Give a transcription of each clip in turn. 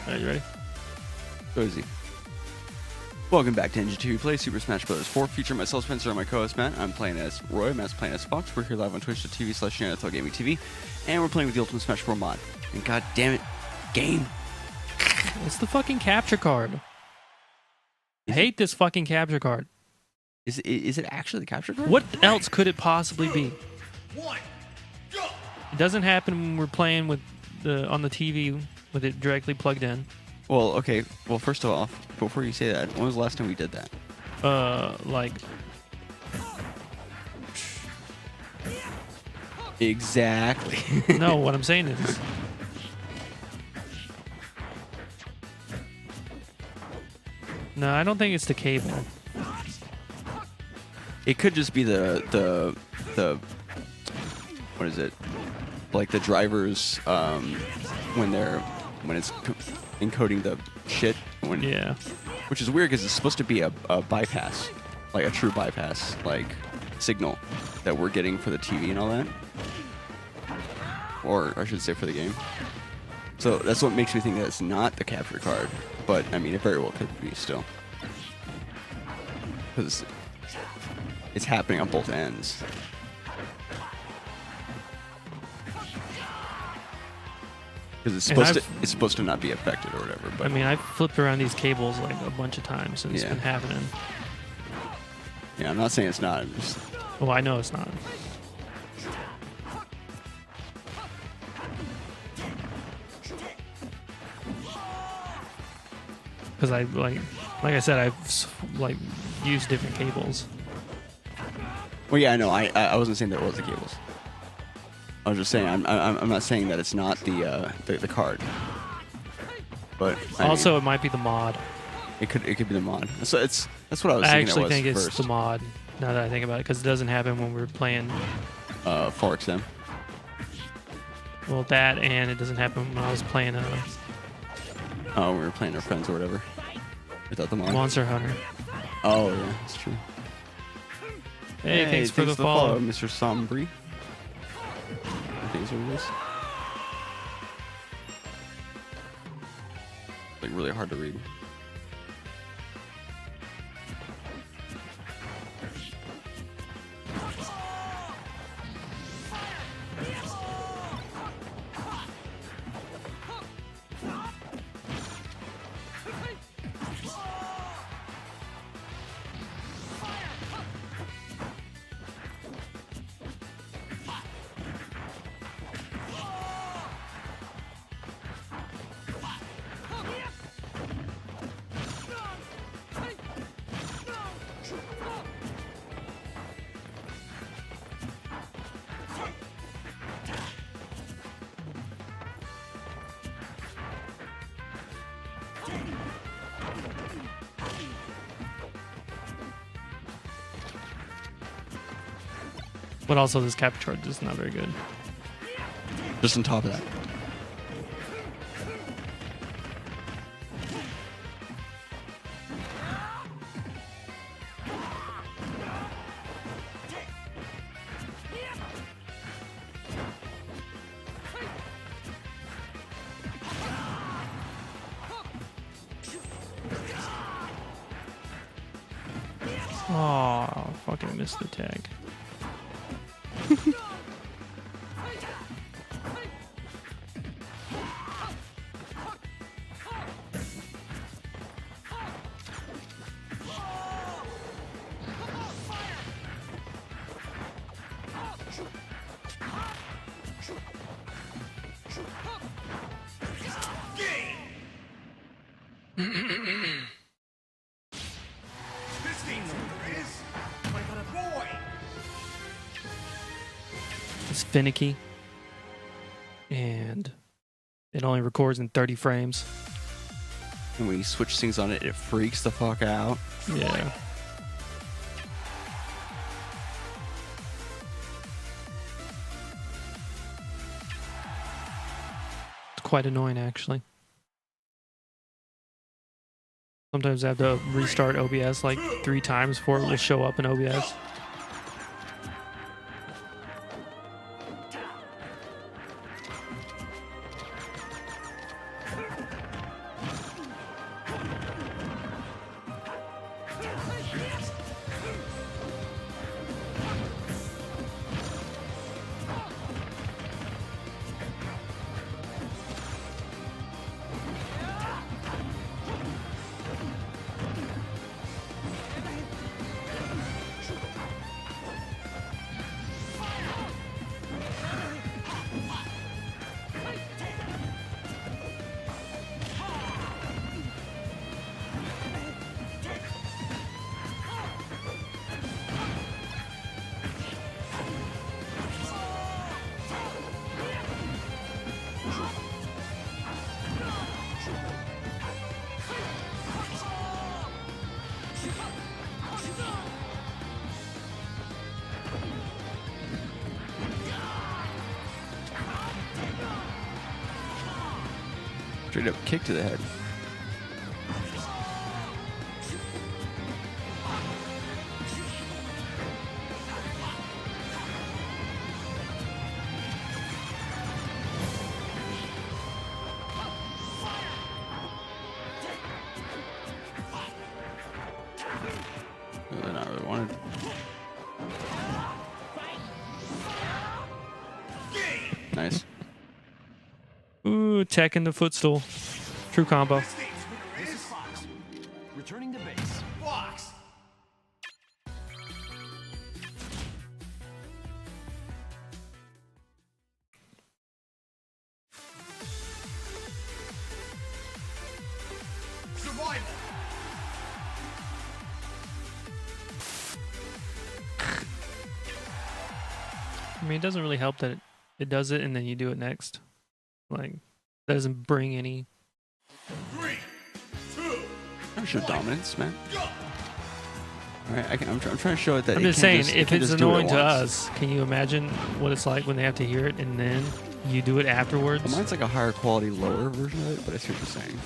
Are you ready? Cozy. Welcome back to NG2 Play Super Smash Bros. 4, featuring myself, Spencer, and my co-host, Matt. I'm playing as Roy, Matt's playing as Fox. We're here live on twitch.tv/Gaming TV, and we're playing with the Ultimate Smash 4 mod. And god damn it, game. It's the fucking capture card. I hate this fucking capture card. Is it actually the capture card? What else could it possibly be? It doesn't happen when we're playing with on the TV with it directly plugged in. Well, okay. Well, first of all, before you say that, when was the last time we did that? Like... Exactly. No, what I'm saying is... No, I don't think it's the cable. It could just be the what is it? Like the drivers when it's encoding the shit. Yeah. Which is weird because it's supposed to be a bypass, like a true bypass, like signal that we're getting for the TV and all that, or I should say for the game. So that's what makes me think that it's not the capture card, but I mean it very well could be still, because it's happening on both ends. Because it's supposed to not be affected or whatever. But I mean, I've flipped around these cables like a bunch of times, and it's been happening. Yeah, I'm not saying it's not. I'm just... Well, I know it's not. Because I like I said, I've like used different cables. Well, yeah, I know. I wasn't saying that it was the cables. I was just saying I'm not saying that it's not the card. But I mean, it might be the mod. It could be the mod. So that's what I was thinking. I actually think first. it's the mod. Now that I think about it, because it doesn't happen when we're playing. 4XM. Well, that and it doesn't happen when I was playing. Oh, we were playing our friends or whatever. Without the mod. Monster Hunter. Oh yeah, that's true. Hey, thanks for the follow, Mr. Sombri. I think is what it is. Like really hard to read. But also, this capture card is not very good. Just on top of that. Oh, fucking missed the tag. It's finicky, and it only records in 30 frames. And when you switch things on it, it freaks the fuck out. Yeah. It's quite annoying, actually. Sometimes I have to restart OBS like 3 times before it will show up in OBS. Straight up kick to the head. Really not really wanted. Nice. Ooh, tech in the footstool. True combo. This is Fox. Returning to base. Fox! Survival! I mean, it doesn't really help that it does it and then you do it next. Like, that doesn't bring any. 3, 2, I'm sure dominance, man. All right, I'm trying to show it that. I'm it just can't saying, it if can't it's just do it at annoying to once. us, can you imagine what it's like when they have to hear it and then you do it afterwards? Well, mine's like a higher quality, lower version of it, but I see what you're saying.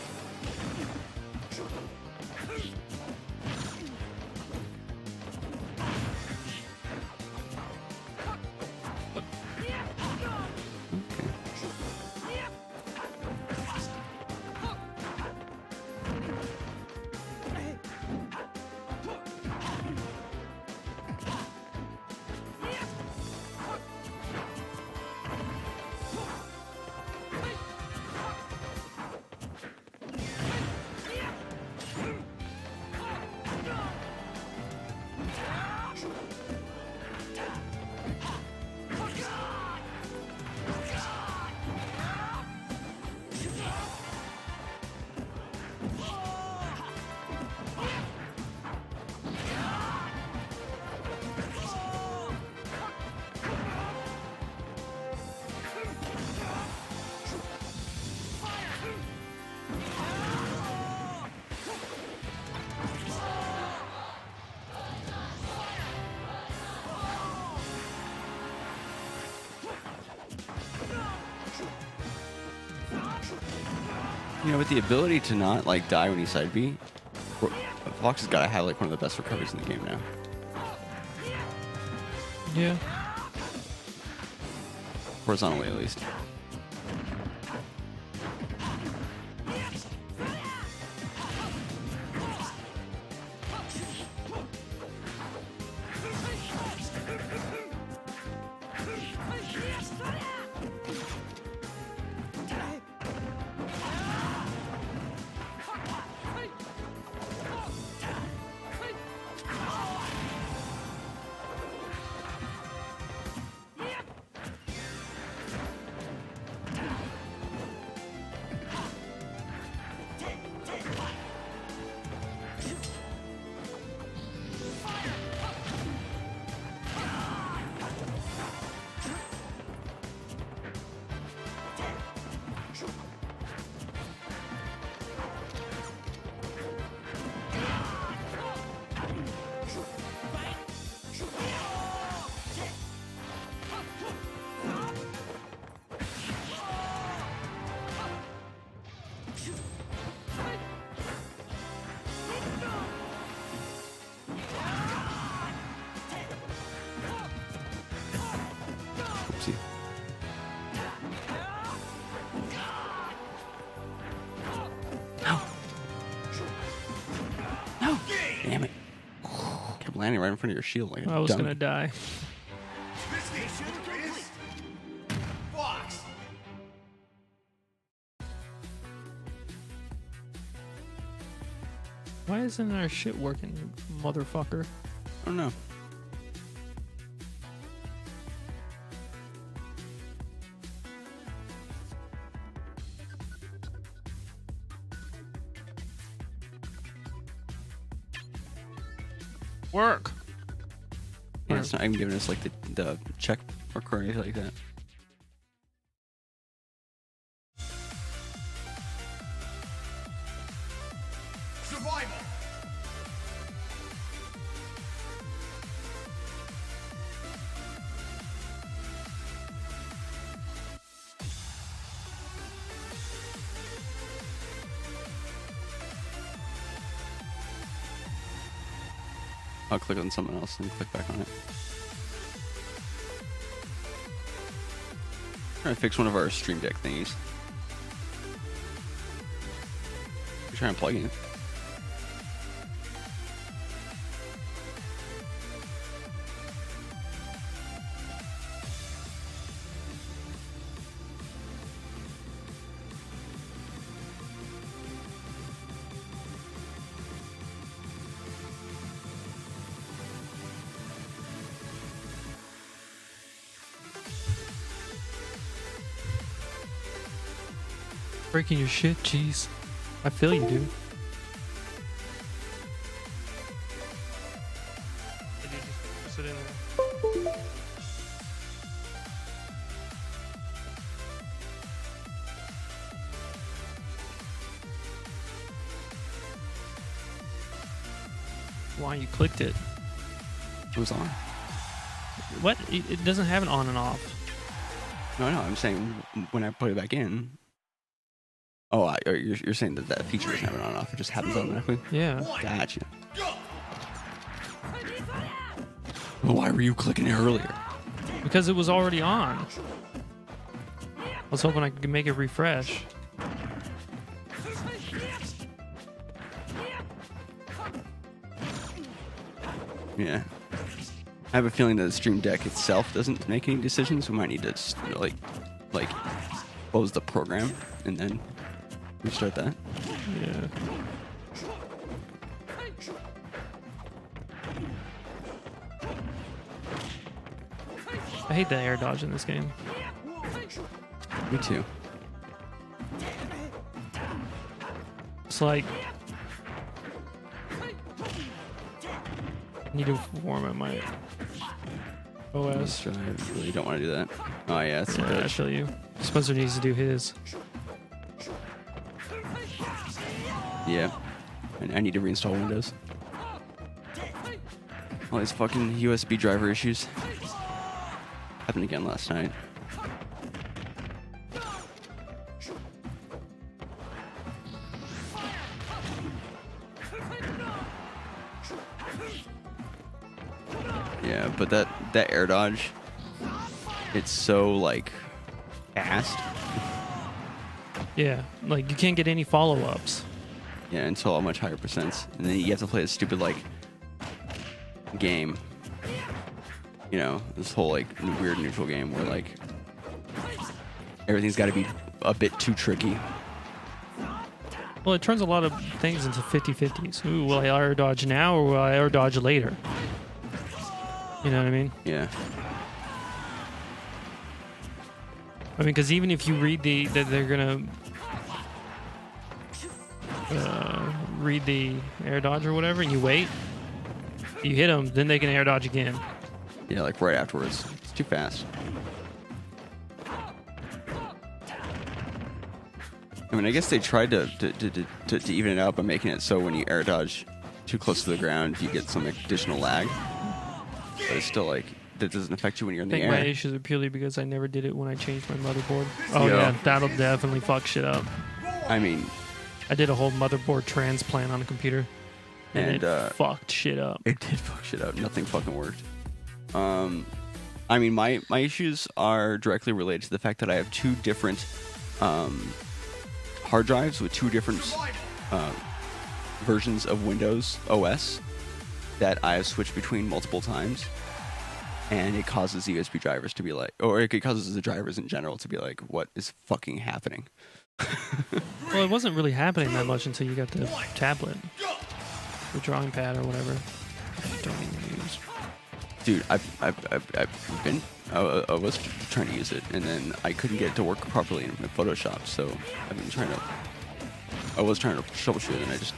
You know, with the ability to not like die when you side B, Fox has got to have like one of the best recoveries in the game now. Yeah. Horizontally, at least. Oopsie. No. Damn it. Kept landing right in front of your shield like a I was dummy. gonna die. Mission complete. Fox! Why isn't our shit working, you motherfucker? I don't know. Work. Yeah, it's not even giving us like the check mark or anything like that. Survival! I'll click on someone else and click back on it. Trying to fix one of our Stream Deck thingies. We're trying to plug in. Breaking your shit, jeez. I feel you, dude. Sit in there. Why you clicked it? It was on. What? It doesn't have an on and off. No, I'm saying when I put it back in. Oh, you're saying that feature doesn't have an on and off. It just happens automatically? Yeah. Gotcha. Well, why were you clicking it earlier? Because it was already on. I was hoping I could make it refresh. Yeah. I have a feeling that the Stream Deck itself doesn't make any decisions. We might need to just, like close the program and then restart that. Yeah. I hate the air dodge in this game. Me too. It's like I need to format my OS. I really don't want to do that. Oh yeah, it's a Yeah, I bitch. feel you. Spencer needs to do his. Yeah. And I need to reinstall Windows. All these fucking USB driver issues. Happened again last night. Yeah, but that air dodge, it's so like fast. Yeah, like you can't get any follow-ups. Yeah, until a much higher percents, and then you have to play this stupid like game. You know, this whole like weird neutral game where like everything's got to be a bit too tricky. Well, it turns a lot of things into 50-50s. Ooh, will I air dodge now or will I air dodge later? You know what I mean? Yeah. I mean, because even if you read that they're gonna read the air dodge or whatever, and you wait, you hit them, then they can air dodge again. Yeah, like right afterwards. It's too fast. I mean, I guess they tried to even it out by making it so when you air dodge too close to the ground, you get some additional lag. But it's still like, that doesn't affect you when you're in I the think air. my issues are purely because I never did it when I changed my motherboard. Oh Yeah. yeah, that'll definitely fuck shit up. I mean, I did a whole motherboard transplant on a computer, and And, it fucked shit up. it did fuck shit up. Nothing fucking worked. I mean, my issues are directly related to the fact that I have two different hard drives with two different versions of Windows OS that I have switched between multiple times, and it causes the USB drivers to be like, or it causes the drivers in general to be like, what is fucking happening? Well, it wasn't really happening that much until you got the tablet, the drawing pad or whatever. I don't even use. Dude, I've been, I was trying to use it, and then I couldn't get it to work properly in Photoshop, so I've been trying to, I was trying to troubleshoot it, and I just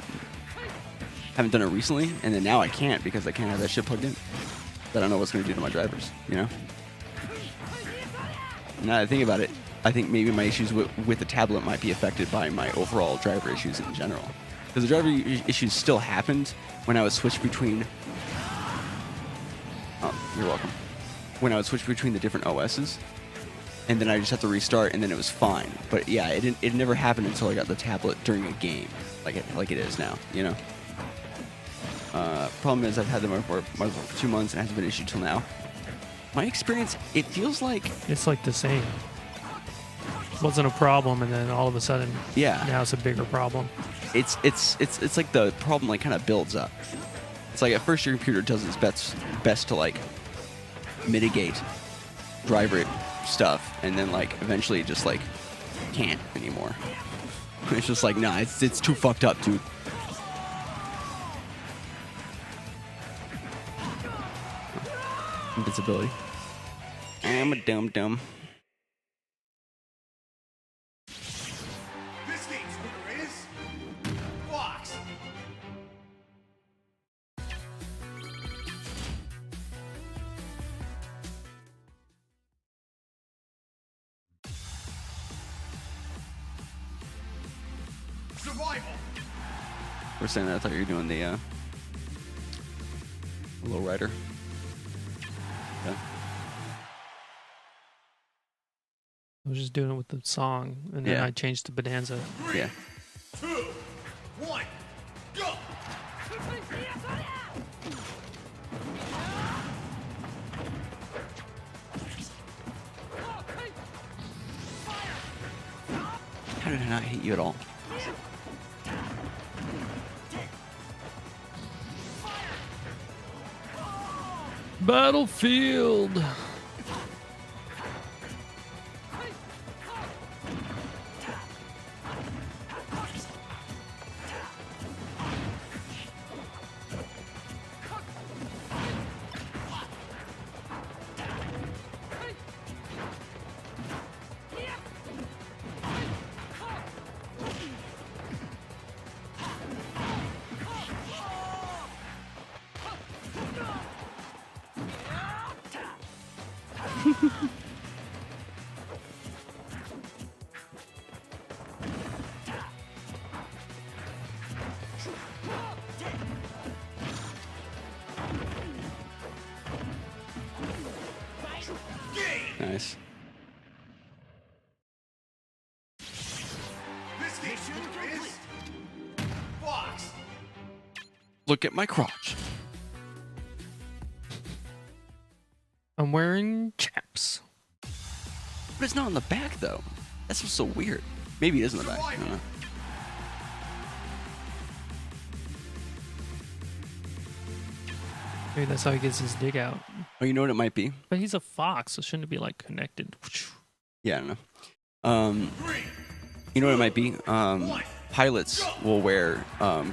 haven't done it recently, and then now I can't because I can't have that shit plugged in. I don't know what's going to do to my drivers, you know? Now that I think about it, I think maybe my issues with the tablet might be affected by my overall driver issues in general. Because the driver issues still happened when I was switched between... Oh, you're welcome. When I would switch between the different OSs, and then I just have to restart, and then it was fine. But yeah, it never happened until I got the tablet during a game, like it is now, you know? Problem is, I've had them for 2 months and it hasn't been an issue till now. My experience, it feels like It's like the same. Wasn't a problem, and then all of a sudden, yeah, now it's a bigger problem. it's like the problem like kind of builds up. It's like at first your computer does its best to like mitigate driver stuff, and then like eventually it just like can't anymore. It's just like, nah, it's too fucked up, dude. Invincibility. I'm a dum-dum. This game's winner is Fox. Survival. For a second, I thought you were doing the low rider. Yeah. I was just doing it with the song, and then Yeah. I changed to Bonanza. Yeah. 2, 1, go. How did I not hit you at all? Battlefield. Nice. This game's winner is Fox. Look at my crotch. I'm wearing chaps. But it's not on the back, though. That's what's so weird. Maybe it is on the back. I don't know. Maybe that's how he gets his dig out. Oh, you know what it might be? But he's a fox, so shouldn't it be like connected? Yeah, I don't know. 3, You know what it might be? Pilots will wear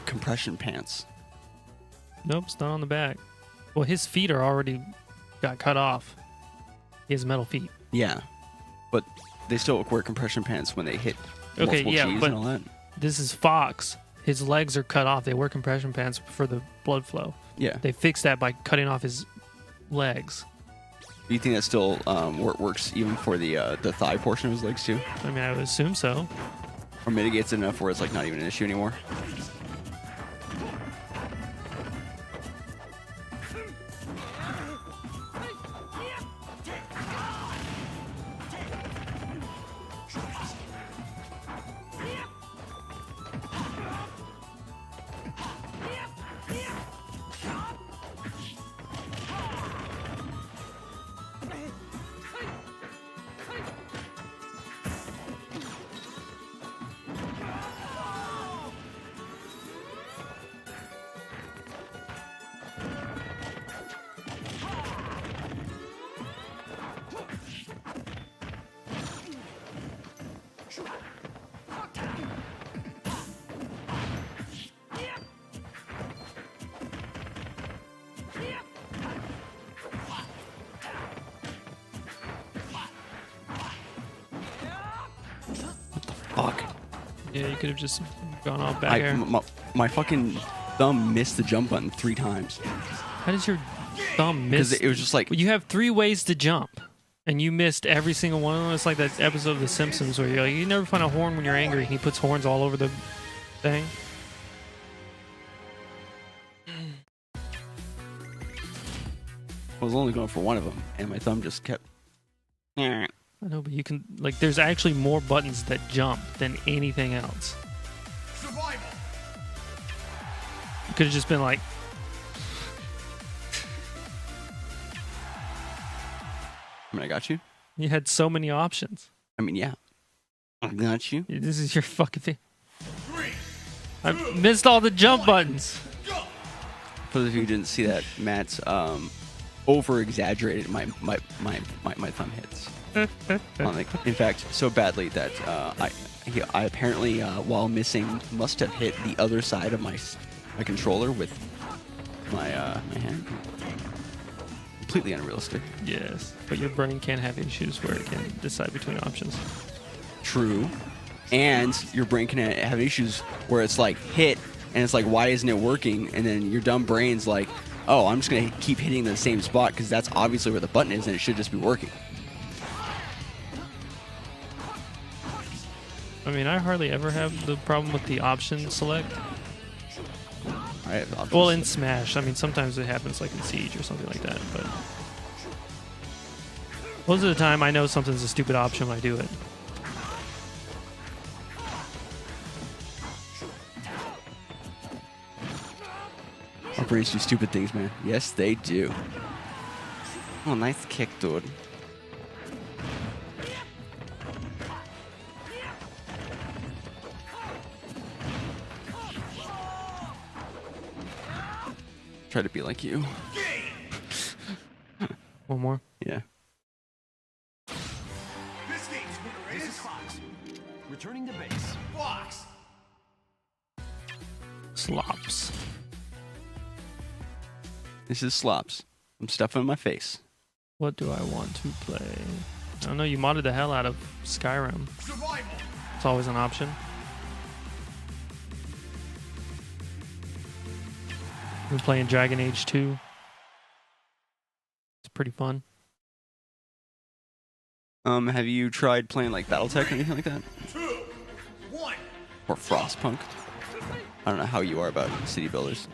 compression pants. Nope, it's not on the back. Well, his feet are already got cut off. He has metal feet. Yeah, but they still wear compression pants when they hit Okay, multiple yeah, Gs but and all that. this is Fox. His legs are cut off. They wear compression pants for the blood flow. Yeah. They fixed that by cutting off his legs. Do you think that still works even for the thigh portion of his legs too, I mean, I would assume so. or mitigates it enough where it's like not even an issue anymore? Fuck. Yeah, you could have just gone all back air. My fucking thumb missed the jump button 3 times. How does your thumb miss? Because it was just like, You have 3 ways to jump, and you missed every single one of them. It's like that episode of The Simpsons where you're like, you never find a horn when you're angry, and he puts horns all over the thing. I was only going for one of them, and my thumb just kept. I know, but you can, like, there's actually more buttons that jump than anything else. Survival. You could have just been like, I mean, I got you. You had so many options. I mean, yeah. I got you. This is your fucking thing. I missed all the jump buttons. For those of you who didn't see that, Matt's over exaggerated my thumb hits. In fact, so badly that I apparently while missing must have hit the other side of my controller with my hand. Completely unrealistic. Yes, but your brain can't have issues where it can decide between options. True. And your brain can have issues where it's like hit and it's like, why isn't it working? And then your dumb brain's like, oh, I'm just going to keep hitting the same spot because that's obviously where the button is and it should just be working. I mean, I hardly ever have the problem with the option select. Well, in Smash. I mean, sometimes it happens like in Siege or something like that, but most of the time I know something's a stupid option when I do it. Our brains do stupid things, man. Yes, they do. Oh, nice kick, dude. Try to be like you. One more. Yeah. This is Fox. Returning to base. Fox. Slops. This is Slops. I'm stuffing my face. What do I want to play? I don't know. You modded the hell out of Skyrim. It's always an option. We're playing Dragon Age 2. It's pretty fun. Have you tried playing like BattleTech or anything like that? 2, 1. Or Frostpunk? I don't know how you are about city builders.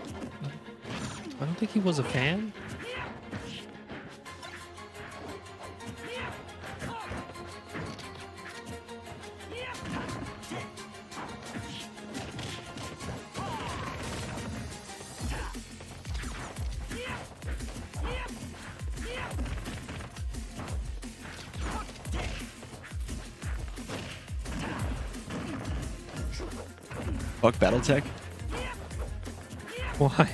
I don't think he was a fan. Fuck BattleTech? Why?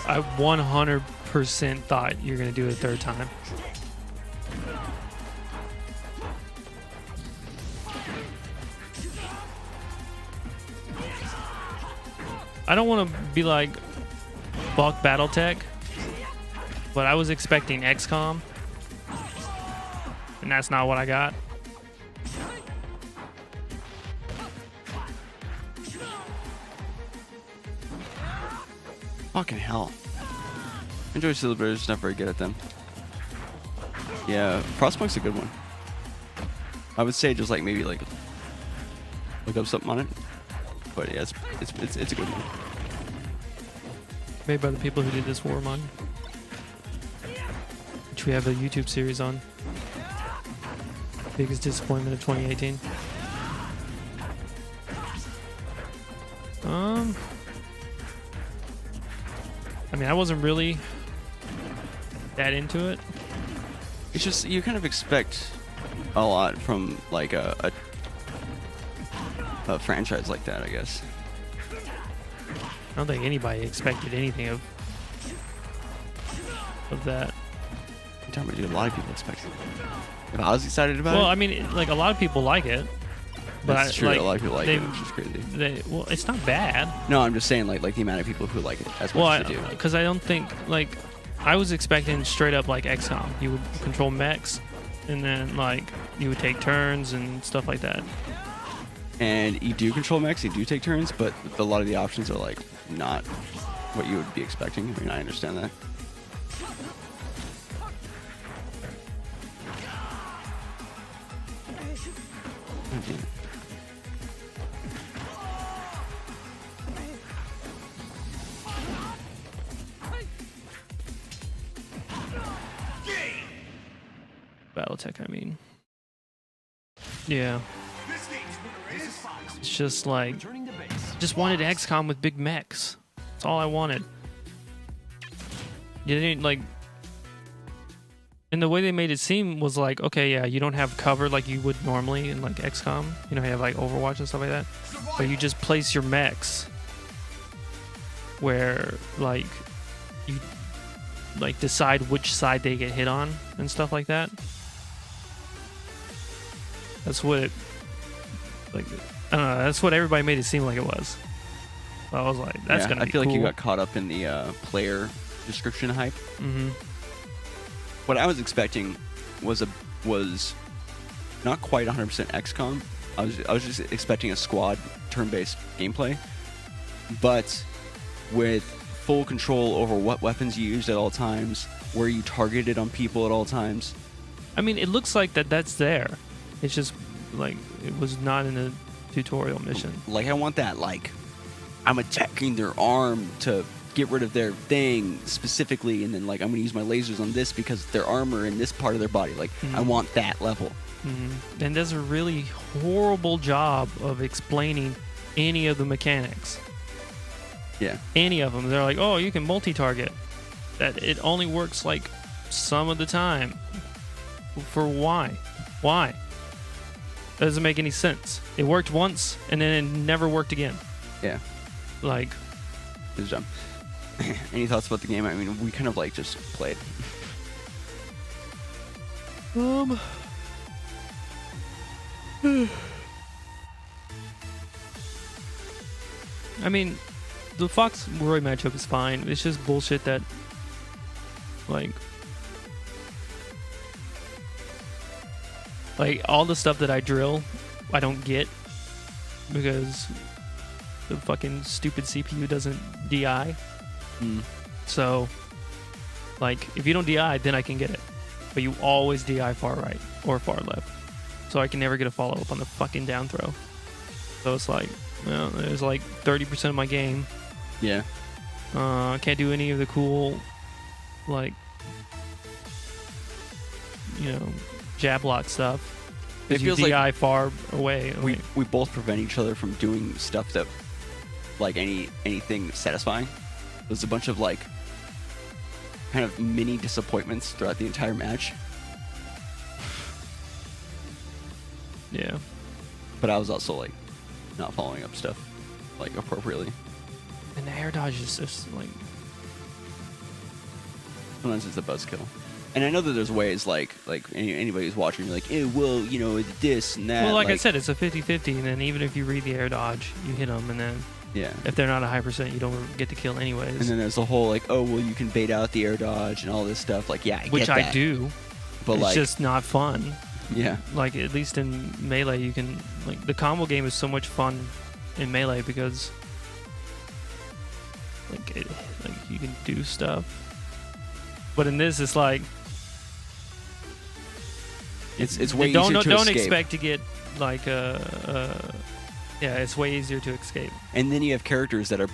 I 100% thought you were going to do it a third time. I don't want to be like, fuck BattleTech, but I was expecting XCOM, and that's not what I got. Fucking hell. Enjoy city builders, just not very good at them. Yeah, Frostpunk's a good one. I would say just like maybe like look up something on it. But yeah, it's a good one. Made by the people who did this war mod, which we have a YouTube series on. Biggest disappointment of 2018. I mean, I wasn't really that into it. It's just you kind of expect a lot from like a franchise like that, I guess. I don't think anybody expected anything of that. You're talking about, dude, a lot of people expect it. If I was excited about it. Well, I mean, like a lot of people like it. But That's true. like, a lot of people like it, which is crazy. Well, it's not bad. No, I'm just saying like the amount of people who like it as much as they do. Because I don't think like I was expecting straight up like XCOM. You would control mechs, and then like you would take turns and stuff like that. And you do control mechs, you do take turns, but a lot of the options are like not what you would be expecting. I mean, I understand that. Oh, damn it. BattleTech, I mean. Yeah. This is Fox. It's just like Returning to base. Just wanted XCOM with big mechs. That's all I wanted. You didn't like. And the way they made it seem was like, okay, yeah, you don't have cover like you would normally in like XCOM. You know, you have like Overwatch and stuff like that. But you just place your mechs where like you like decide which side they get hit on and stuff like that. That's what it like. I don't know. That's what everybody made it seem like it was. So I was like, that's gonna be I feel cool. like you got caught up in the player description hype. Mm-hmm. What I was expecting was not quite 100% XCOM. I was just expecting a squad turn-based gameplay, but with full control over what weapons you used at all times, where you targeted on people at all times. I mean, it looks like that's there. It's just like it was not in the tutorial mission. Like I want that. Like I'm attacking their arm to get rid of their thing specifically, and then like I'm gonna use my lasers on this because their armor in this part of their body. Like I want that level. And does a really horrible job of explaining any of the mechanics. Yeah. Any of them. They're like, oh, you can multi-target. That it only works like some of the time. For why? Why? That doesn't make any sense. It worked once and then it never worked again. Yeah. Like. Good job. Any thoughts about the game? I mean, we kind of like just played. I mean, the Fox Roy matchup is fine. It's just bullshit that, like all the stuff that I drill, I don't get because the fucking stupid CPU doesn't DI. So, like, if you don't DI, then I can get it. But you always DI far right or far left. So I can never get a follow-up on the fucking down throw. So it's like, well, there's like 30% of my game. Yeah. I can't do any of the cool, like, you know, jab lock stuff. It Because you feels DI like far away. we both prevent each other from doing stuff that, like anything satisfying. There's a bunch of like kind of mini disappointments throughout the entire match. Yeah. But I was also like not following up stuff like appropriately. And the air dodge is just like. Sometimes it's a buzzkill. And I know that there's ways like anybody who's watching, you're like, well, you know, this and that. Well, like I said, it's a 50-50, and then even if you read the air dodge, you hit them, and then yeah, if they're not a high percent, you don't get to kill anyways. And then there's the whole like, oh, well, you can bait out the air dodge and all this stuff. Like, yeah, I which get that. I do, but it's like, just not fun. Yeah. Like at least in Melee, you can like the combo game is so much fun in Melee because like you can do stuff. But in this, it's like it's way easier to don't escape. expect to get like yeah, it's way easier to escape. And then you have characters that are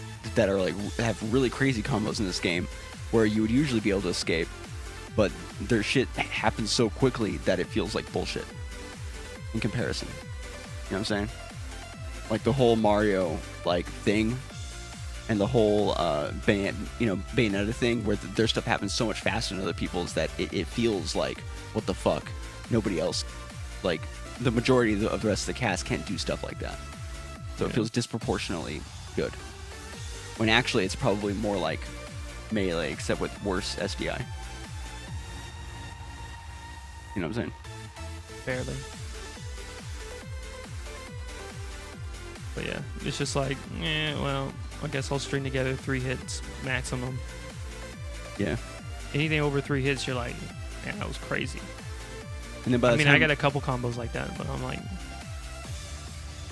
like have really crazy combos in this game, where you would usually be able to escape, but their shit happens so quickly that it feels like bullshit in comparison. You know what I'm saying? Like the whole Mario like thing, and the whole Bayonetta thing, where their stuff happens so much faster than other people's that it feels like, what the fuck? Nobody else, like the majority of the rest of the cast can't do stuff like that. So it feels disproportionately good. When actually it's probably more like Melee, except with worse SDI. You know what I'm saying? Barely. But yeah, it's just like, well, I guess I'll string together 3 hits maximum. Yeah. Anything over 3 hits, you're like, man, that was crazy. And then by I the mean, time, I got a couple combos like that, but I'm like,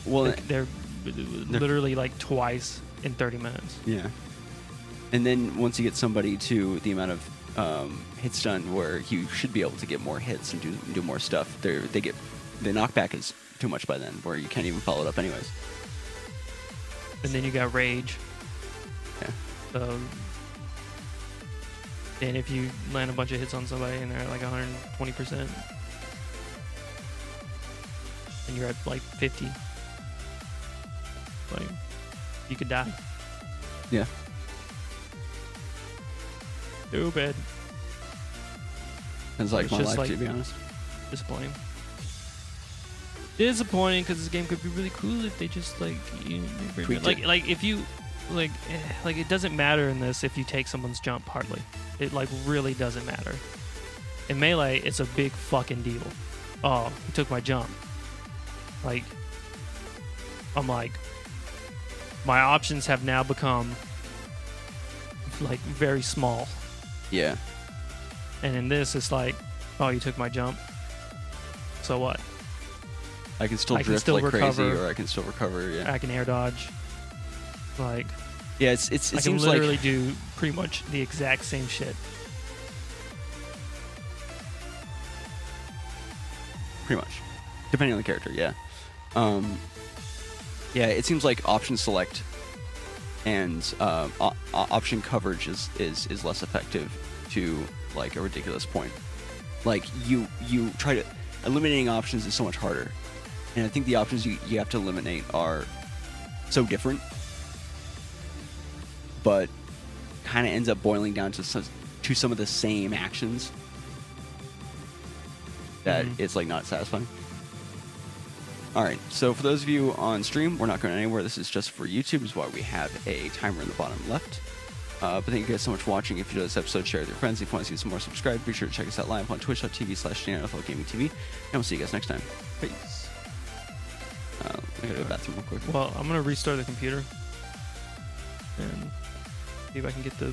well, they're literally like twice in 30 minutes. yeah. And then once you get somebody to the amount of hits done where you should be able to get more hits and do more stuff, the knockback is too much by then, where you can't even follow it up anyways. And then you got rage. Yeah. So, and if you land a bunch of hits on somebody and they're at like 120%, and you're at like 50, like you could die. Yeah. Stupid. It's like It's my just life, like- to be honest. Disappointing. Disappointing because this game could be really cool if they just like Tweaked like it. like if you like it doesn't matter in this if you take someone's jump hardly. It like really doesn't matter. In Melee, it's a big fucking deal. Oh, he took my jump. Like I'm like my options have now become like very small. Yeah. And in this it's like, oh, you took my jump. So what? I can still I can drift still like crazy, recover. or I can still recover. Yeah. I can air dodge. Like Yeah. It I can seems literally like do pretty much the exact same shit. pretty much, depending on the character. Yeah. Yeah. It seems like option select and option coverage is less effective to like a ridiculous point. Like you try to eliminating options is so much harder, and I think the options you have to eliminate are so different, but kind of ends up boiling down to some of the same actions that it's like not satisfying. All right, so for those of you on stream, we're not going anywhere. This is just for YouTube, is why we have a timer in the bottom left. But thank you guys so much for watching. If you enjoyed this episode, share it with your friends. If you want to see some more, subscribe. Be sure to check us out live on twitch.tv/NFL Gaming TV. And we'll see you guys next time. Peace. I gotta go to the bathroom real quick. Well, I'm gonna restart the computer and see if I can get the